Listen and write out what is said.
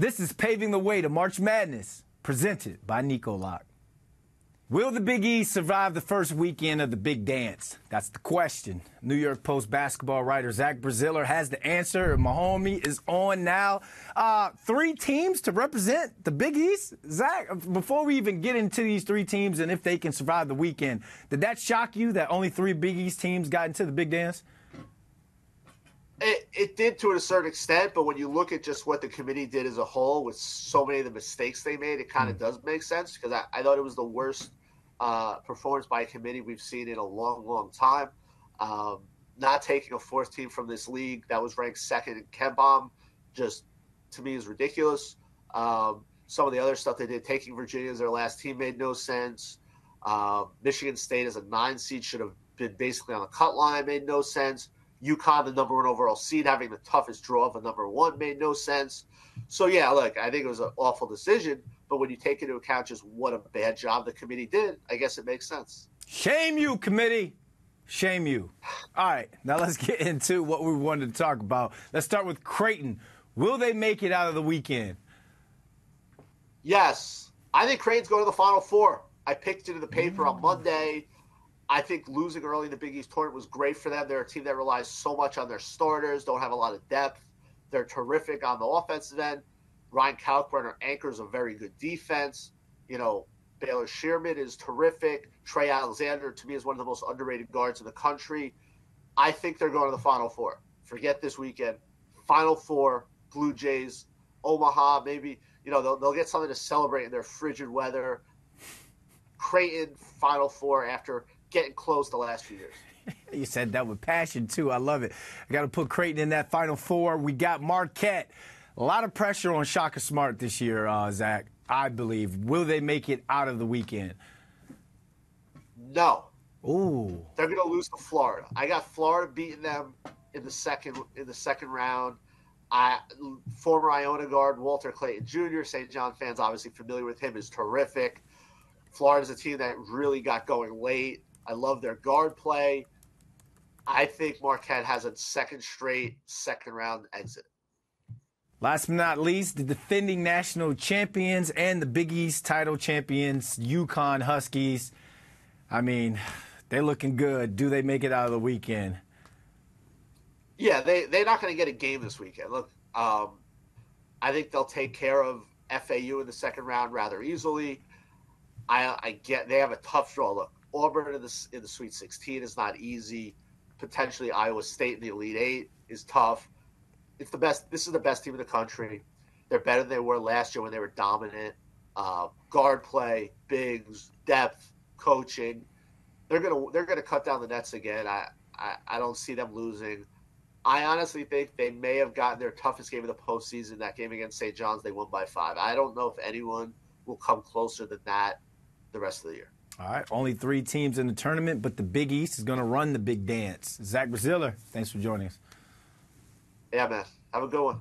This is Paving the Way to March Madness, presented by Nicolock. Will the Big East survive the first weekend of the Big Dance? That's the question. New York Post basketball writer Zach Braziller has the answer, and my homie is on now. 3 teams to represent the Big East? Zach, before we even get into these 3 teams and if they can survive the weekend, did that shock you that only 3 Big East teams got into the Big Dance? It did to a certain extent, but when you look at just what the committee did as a whole with so many of the mistakes they made, it kind of does make sense, because I thought it was the worst performance by a committee we've seen in a long, long time. Not taking a 4th team from this league that was ranked 2nd in KenPom just, to me, is ridiculous. Some of the other stuff they did, taking Virginia as their last team, made no sense. Michigan State as a 9 seed should have been basically on the cut line, made no sense. UConn, the number 1 overall seed, having the toughest draw of a number 1 made no sense. So, yeah, look, I think it was an awful decision. But when you take into account just what a bad job the committee did, I guess it makes sense. Shame you, committee. Shame you. All right, now let's get into what we wanted to talk about. Let's start with Creighton. Will they make it out of the weekend? Yes. I think Creighton's going to the Final Four. I picked it in the paper on Monday. I think losing early in the Big East tournament was great for them. They're a team that relies so much on their starters, don't have a lot of depth. They're terrific on the offensive end. Ryan Kalkbrenner anchors a very good defense. You know, Baylor Shearman is terrific. Trey Alexander, to me, is one of the most underrated guards in the country. I think they're going to the Final Four. Forget this weekend. Final Four, Blue Jays, Omaha, maybe, you know, they'll get something to celebrate in their frigid weather. Creighton, Final Four after getting close the last few years. You said that with passion, too. I love it. I got to put Creighton in that Final Four. We got Marquette. A lot of pressure on Shaka Smart this year, Zach, I believe. Will they make it out of the weekend? No. Ooh. They're going to lose to Florida. I got Florida beating them in the second round. Former Iona guard Walter Clayton Jr., St. John fans obviously familiar with him, is terrific. Florida's a team that really got going late. I love their guard play. I think Marquette has a second round exit. Last but not least, the defending national champions and the Big East title champions, UConn Huskies. I mean, they're looking good. Do they make it out of the weekend? Yeah, they're not going to get a game this weekend. Look, I think they'll take care of FAU in the second round rather easily. I get they have a tough draw. Look, Auburn in the Sweet 16 is not easy. Potentially Iowa State in the Elite 8 is tough. It's the best. This is the best team in the country. They're better than they were last year when they were dominant. Guard play, bigs, depth, coaching. They're gonna cut down the nets again. I don't see them losing. I honestly think they may have gotten their toughest game of the postseason. That game against St. John's, they won by 5. I don't know if anyone will come closer than that the rest of the year. All right, only 3 teams in the tournament, but the Big East is going to run the big dance. Zach Braziller, thanks for joining us. Yeah, man. Have a good one.